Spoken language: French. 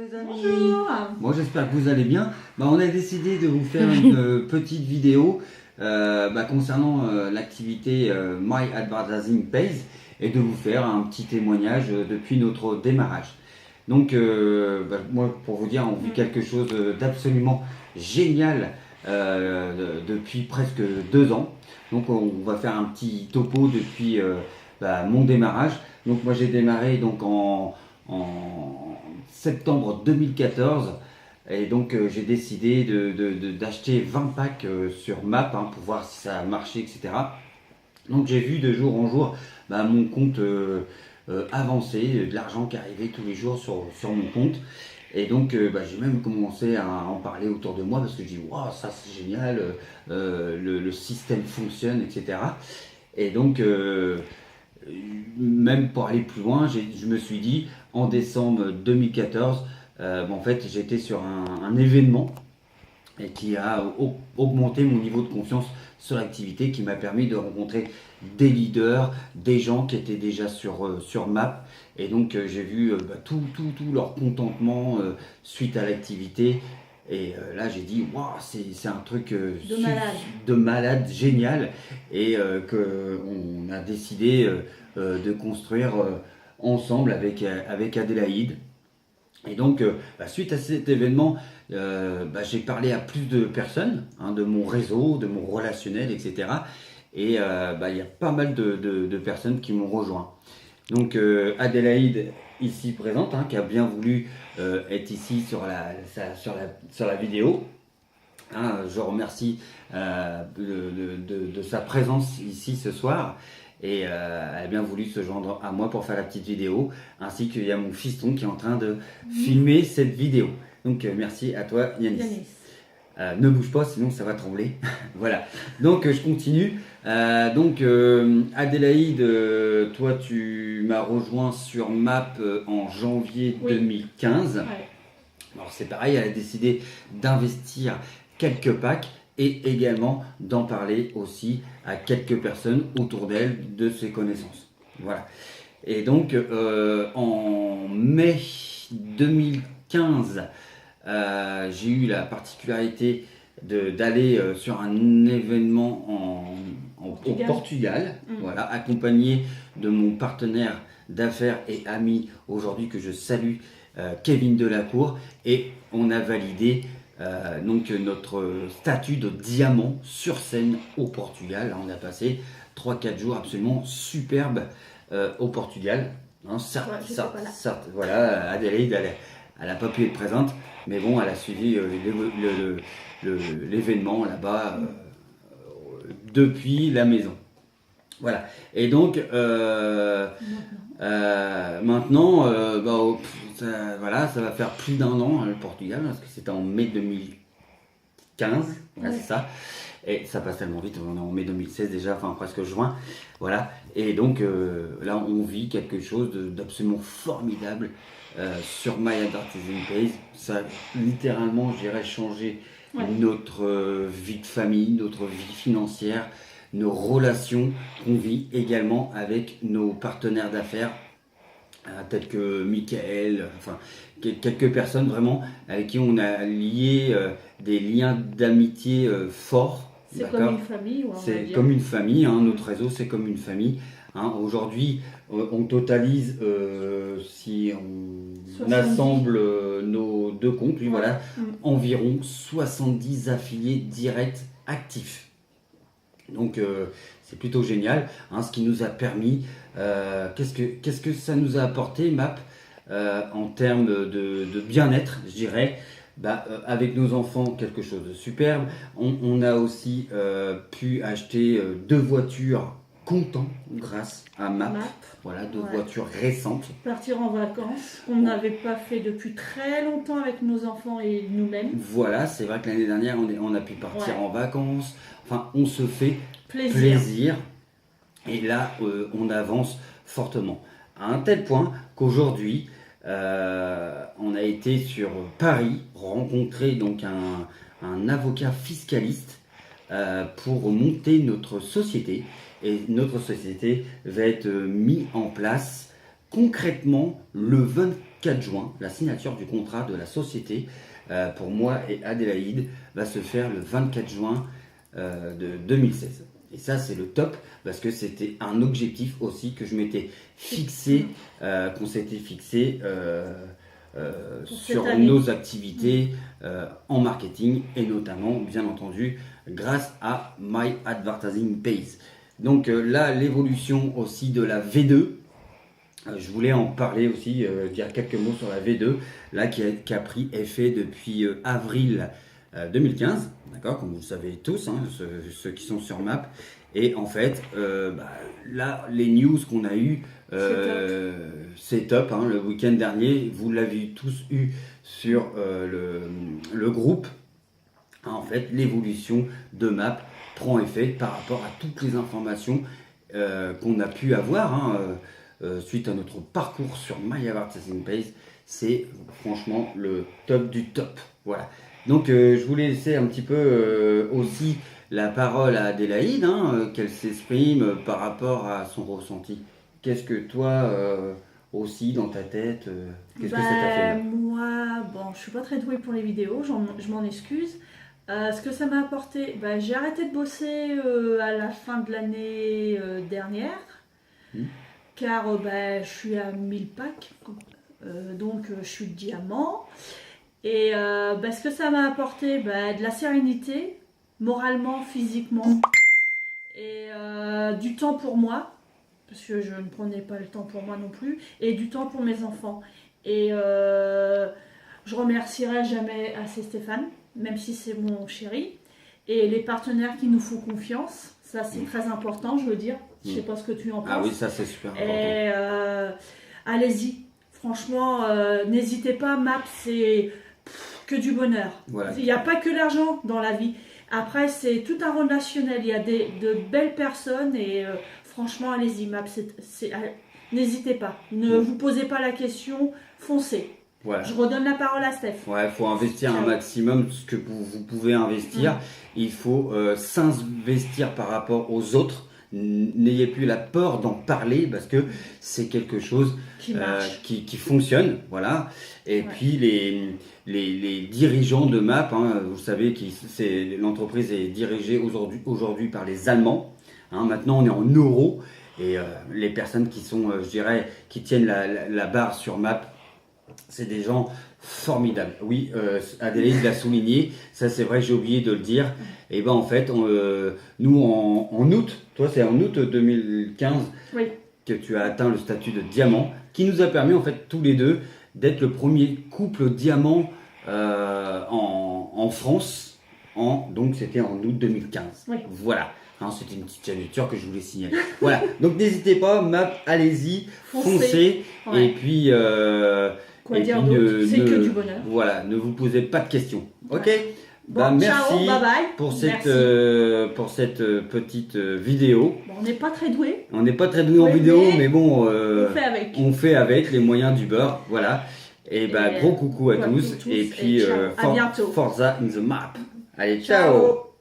les amis. Bonjour. Bon, j'espère que vous allez bien. On a décidé de vous faire une petite vidéo concernant l'activité My Advertising Page et de vous faire un petit témoignage depuis notre démarrage. Donc, moi, pour vous dire, on vit quelque chose d'absolument génial depuis presque 2 ans. Donc, on va faire un petit topo depuis mon démarrage. Donc, moi, j'ai démarré donc en septembre 2014 et donc j'ai décidé d'acheter 20 packs sur Map pour voir si ça marchait, etc. Donc j'ai vu de jour en jour mon compte avancer, de l'argent qui arrivait tous les jours sur mon compte. Et donc j'ai même commencé à en parler autour de moi parce que je dis waouh, ça c'est génial, le système fonctionne, etc. Et donc même pour aller plus loin, je me suis dit en décembre 2014, en fait j'étais sur un événement et qui a augmenté mon niveau de confiance sur l'activité, qui m'a permis de rencontrer des leaders, des gens qui étaient déjà sur Map. Et donc j'ai vu tout leur contentement suite à l'activité. Et là j'ai dit, waouh, c'est un truc de malade, génial. Et qu'on a décidé de construire ensemble avec Adélaïde. Et donc, suite à cet événement, j'ai parlé à plus de personnes, de mon réseau, de mon relationnel, etc. Et il y a pas mal de personnes qui m'ont rejoint. Donc, Adélaïde, ici présente, qui a bien voulu être ici sur la vidéo. Je remercie de sa présence ici ce soir. Et elle a bien voulu se joindre à moi pour faire la petite vidéo, ainsi qu'il y a mon fiston qui est en train de filmer cette vidéo. Donc merci à toi Yanis. Ne bouge pas, sinon ça va trembler. Voilà. Donc je continue. Adélaïde, toi tu m'as rejoint sur Map en janvier 2015. Ouais. Alors c'est pareil, elle a décidé d'investir quelques packs et également d'en parler aussi à quelques personnes autour d'elle, de ses connaissances. Voilà. Et donc en mai 2015, j'ai eu la particularité d'aller sur un événement au Portugal, voilà, accompagné de mon partenaire d'affaires et ami aujourd'hui que je salue, Kevin Delacour, et on a validé notre statut de diamant sur scène au Portugal. On a passé 3-4 jours absolument superbes au Portugal. Certes, voilà, Adélaïde, elle n'a pas pu être présente, mais bon, elle a suivi l'événement là-bas depuis la maison. Voilà. Et donc, maintenant, ça va faire plus d'1 an le Portugal, parce que c'était en mai 2015, voilà, c'est ça. Et ça passe tellement vite, on est en mai 2016 déjà, enfin presque juin, voilà. Et donc là, on vit quelque chose d'absolument formidable sur My Advertising Page. Ça a littéralement, je dirais, changé notre vie de famille, notre vie financière, nos relations qu'on vit également avec nos partenaires d'affaires, tels que Michael, enfin quelques personnes vraiment avec qui on a lié des liens d'amitié forts. C'est comme une famille. C'est comme une famille, notre réseau c'est comme une famille. Aujourd'hui, on totalise, si on assemble nos deux comptes, environ 70 affiliés directs actifs. Donc c'est plutôt génial, ce qui nous a permis, qu'est-ce que ça nous a apporté Map en termes de bien-être, je dirais. Avec nos enfants, quelque chose de superbe. On a aussi pu acheter 2 voitures comptant grâce à Map. Voilà, 2 voitures récentes. Partir en vacances, on n'avait pas fait depuis très longtemps avec nos enfants et nous-mêmes. Voilà, c'est vrai que l'année dernière, on a pu partir en vacances. Enfin, on se fait plaisir. Et là, on avance fortement. À un tel point qu'aujourd'hui, on a été sur Paris rencontrer donc un avocat fiscaliste pour monter notre société. Et notre société va être mise en place concrètement le 4 juin. La signature du contrat de la société pour moi et Adélaïde va se faire le 24 juin de 2016. Et ça, c'est le top parce que c'était un objectif aussi que je m'étais fixé, qu'on s'était fixé sur nos activités en marketing et notamment, bien entendu, grâce à My Advertising Pays. Donc là, l'évolution aussi de la V2. Je voulais en parler aussi, dire quelques mots sur la V2, là qui a pris effet depuis avril 2015, d'accord, comme vous le savez tous, hein, ceux qui sont sur Map. Et en fait, là, les news qu'on a eues, c'est top. Hein, le week-end dernier, vous l'avez tous eu sur le groupe. En fait, l'évolution de Map prend effet par rapport à toutes les informations qu'on a pu avoir. Hein, suite à notre parcours sur My Advertising Pays, c'est franchement le top du top. Voilà. Donc je voulais laisser un petit peu aussi la parole à Adélaïde, hein, qu'elle s'exprime par rapport à son ressenti. Qu'est-ce que toi aussi dans ta tête, qu'est-ce que ça t'a fait? Moi, bon, je suis pas très douée pour les vidéos, je m'en excuse. Ce que ça m'a apporté, j'ai arrêté de bosser à la fin de l'année dernière. Car je suis à 1000 packs, donc je suis diamant. Et ce que ça m'a apporté, de la sérénité, moralement, physiquement, et du temps pour moi, parce que je ne prenais pas le temps pour moi non plus, et du temps pour mes enfants. Et je remercierai jamais assez Stéphane, même si c'est mon chéri, et les partenaires qui nous font confiance, ça c'est très important, je veux dire. Je sais pas ce que tu en penses. Ah oui, ça c'est super important. Et allez-y, franchement, n'hésitez pas, Map, c'est que du bonheur. Voilà. Il n'y a pas que l'argent dans la vie. Après, c'est tout un relationnel. Il y a de belles personnes et franchement, allez-y, Map, n'hésitez pas. Ne vous posez pas la question, foncez. Voilà. Je redonne la parole à Steph. Ouais, il faut investir un maximum ce que vous pouvez investir. Il faut s'investir par rapport aux autres. N'ayez plus la peur d'en parler parce que c'est quelque chose qui fonctionne, voilà. Et puis les dirigeants de Map, hein, vous savez que l'entreprise est dirigée aujourd'hui par les Allemands. Hein, maintenant on est en euros et les personnes qui sont, je dirais, qui tiennent la barre sur Map, c'est des gens formidables. Oui, Adélaïde l'a souligné, ça c'est vrai, j'ai oublié de le dire. Et ben en fait, nous en août, toi c'est en août 2015 que tu as atteint le statut de diamant, qui nous a permis en fait tous les deux d'être le premier couple diamant en France. Donc c'était en août 2015. Oui. Voilà. Hein, c'était une petite signature que je voulais signaler. Voilà. Donc n'hésitez pas, Map, allez-y, foncez. Ouais. Et puis quoi dire d'autre, c'est que du bonheur. Voilà, ne vous posez pas de questions. Ouais. Ok. Bon, merci ciao, bye bye. pour cette petite vidéo. Bon, on n'est pas très doué. On n'est pas très doué en vidéo, mais bon, on fait avec les moyens du beurre. Voilà. Et gros coucou à tous. Et puis, à bientôt. Forza in the map. Allez, ciao.